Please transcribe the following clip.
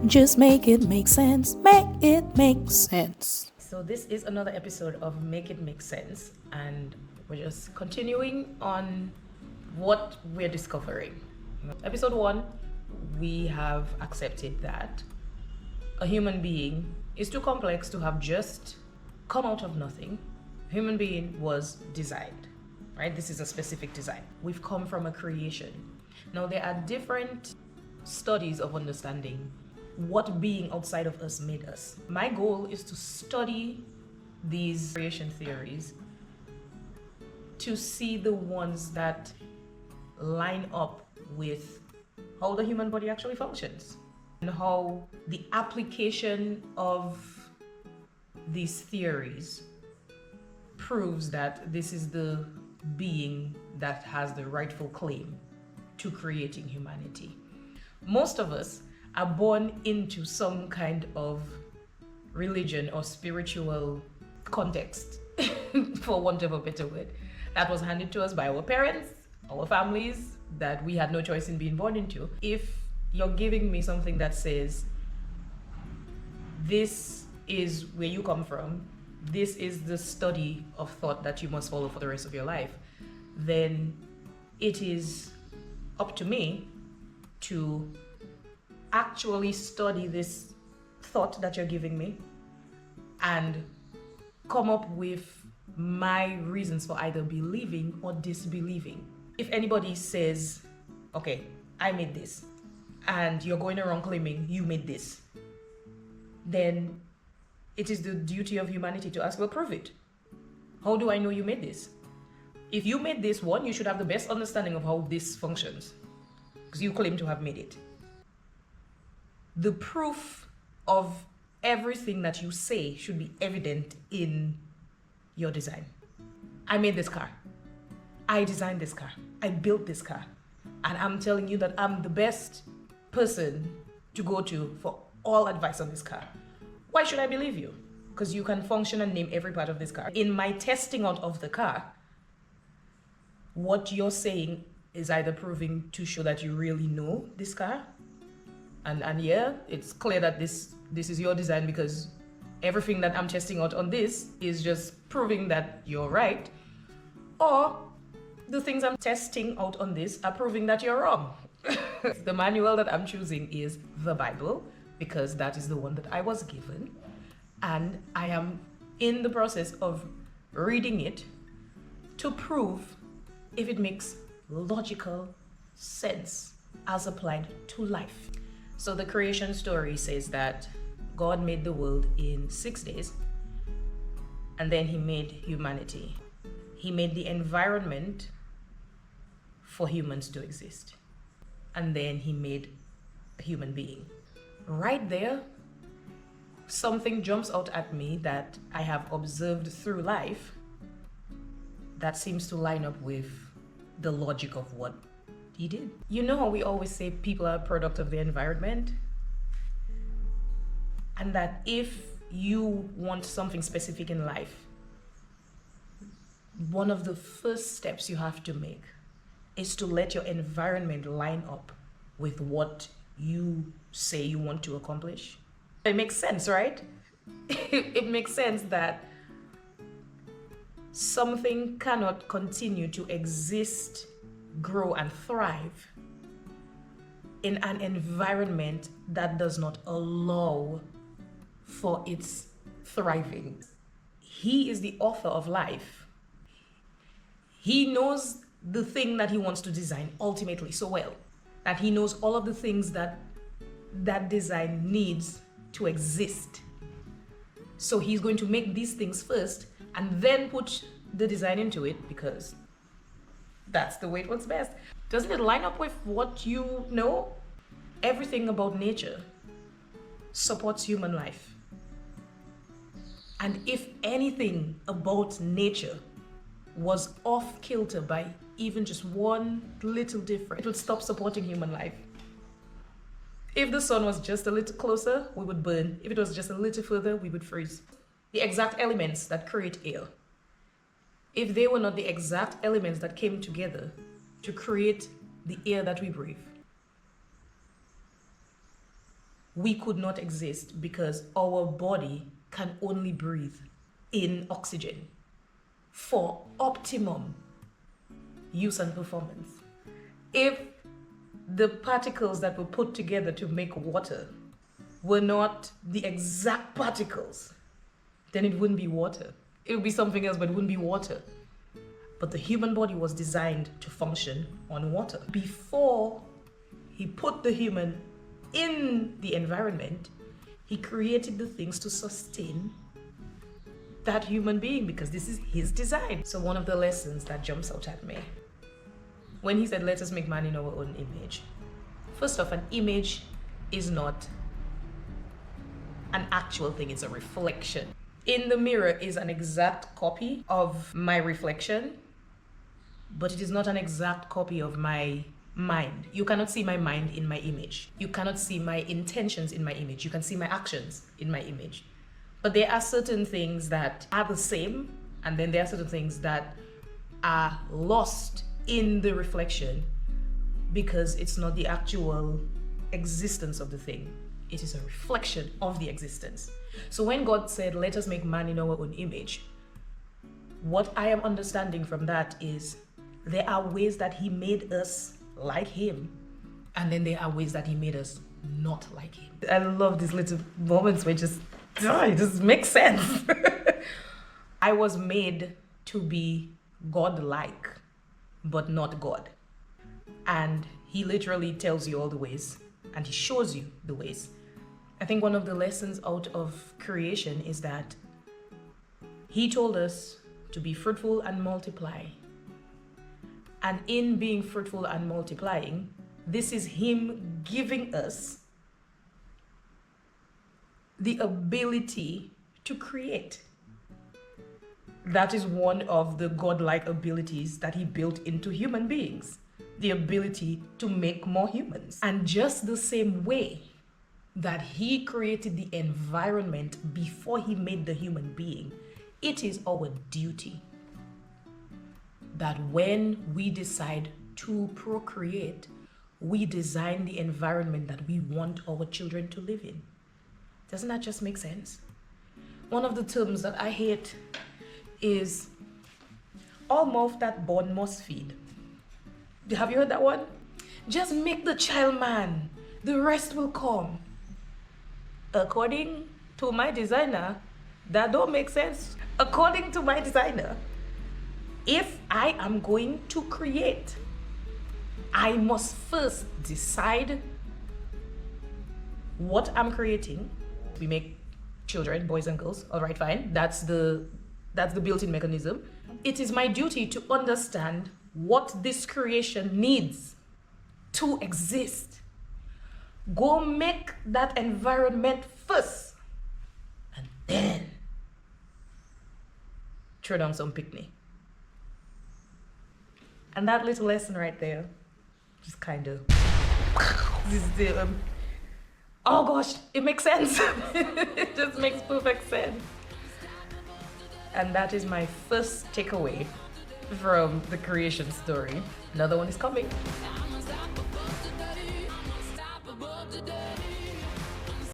Just make it make sense. Make it make sense. So this is another episode of Make It Make Sense, and we're just continuing on what we're discovering. Episode 1, we have accepted that a human being is too complex to have just come out of nothing. A human being was designed, right? This is a specific design. We've come from a creation. Now, there are different studies of understanding what being outside of us made us. My goal is to study these creation theories to see the ones that line up with how the human body actually functions and how the application of these theories proves that this is the being that has the rightful claim to creating humanity. Most of us are born into some kind of religion or spiritual context, for want of a better word, that was handed to us by our parents, our families, that we had no choice in being born into. If you're giving me something that says, this is where you come from, this is the study of thought that you must follow for the rest of your life, then it is up to me to actually study this thought that you're giving me and come up with my reasons for either believing or disbelieving. If anybody says, okay, I made this, and you're going around claiming you made this, then it is the duty of humanity to ask, well, prove it. How do I know you made this? If you made this one, you should have the best understanding of how this functions, because you claim to have made it. The proof of everything that you say should be evident in your design. I made this car. I designed this car. I built this car. And I'm telling you that I'm the best person to go to for all advice on this car. Why should I believe you? Because you can function and name every part of this car. In my testing out of the car, what you're saying is either proving to show that you really know this car, and yeah, it's clear that this is your design, because everything that I'm testing out on this is just proving that you're right, or the things I'm testing out on this are proving that you're wrong. The manual that I'm choosing is the Bible, because that is the one that I was given, and I am in the process of reading it to prove if it makes logical sense as applied to life. So the creation story says that God made the world in 6 days, and then he made humanity. He made the environment for humans to exist, and then he made a human being. Right there, something jumps out at me that I have observed through life that seems to line up with the logic of what he did. You know how we always say people are a product of the environment? And that if you want something specific in life, one of the first steps you have to make is to let your environment line up with what you say you want to accomplish. It makes sense, right? It makes sense that something cannot continue to exist, grow, and thrive in an environment that does not allow for its thriving. He is the author of life. He knows the thing that he wants to design ultimately so well that he knows all of the things that that design needs to exist. So he's going to make these things first and then put the design into it, because that's the way it works best. Doesn't it line up with what you know? Everything about nature supports human life. And if anything about nature was off kilter by even just one little difference, it would stop supporting human life. If the sun was just a little closer, we would burn. If it was just a little further, we would freeze. The exact elements that create air, if they were not the exact elements that came together to create the air that we breathe, we could not exist because our body can only breathe in oxygen for optimum use and performance. If the particles that were put together to make water were not the exact particles, then it wouldn't be water. It would be something else, but it wouldn't be water. But the human body was designed to function on water. Before he put the human in the environment, he created the things to sustain that human being, because this is his design. So one of the lessons that jumps out at me when he said, let us make man in our own image. First off, an image is not an actual thing, it's a reflection. In the mirror is an exact copy of my reflection, but it is not an exact copy of my mind. You cannot see my mind in my image. You cannot see my intentions in my image. You can see my actions in my image. But there are certain things that are the same, and then there are certain things that are lost in the reflection because it's not the actual existence of the thing. It is a reflection of the existence. So when God said, let us make man in our own image, what I am understanding from that is there are ways that he made us like him, and then there are ways that he made us not like him. I love these little moments where it just makes sense. I was made to be God-like, but not God. And he literally tells you all the ways, and he shows you the ways. I think one of the lessons out of creation is that he told us to be fruitful and multiply. And in being fruitful and multiplying, this is him giving us the ability to create. That is one of the godlike abilities that he built into human beings, the ability to make more humans. And just the same way that he created the environment before he made the human being, it is our duty that when we decide to procreate, we design the environment that we want our children to live in. Doesn't that just make sense? One of the terms that I hate is all mouth that born must feed. Have you heard that one? Just make the child man, the rest will come. According to my designer, that don't make sense. According to my designer, if I am going to create, I must first decide what I'm creating. We make children, boys and girls, all right, fine. That's the built-in mechanism. It is my duty to understand what this creation needs to exist. Go make that environment first, and then throw down some picnic. And that little lesson right there, just kind of, this is the, oh gosh, it makes sense. It just makes perfect sense. And that is my first takeaway from the creation story. Another one is coming.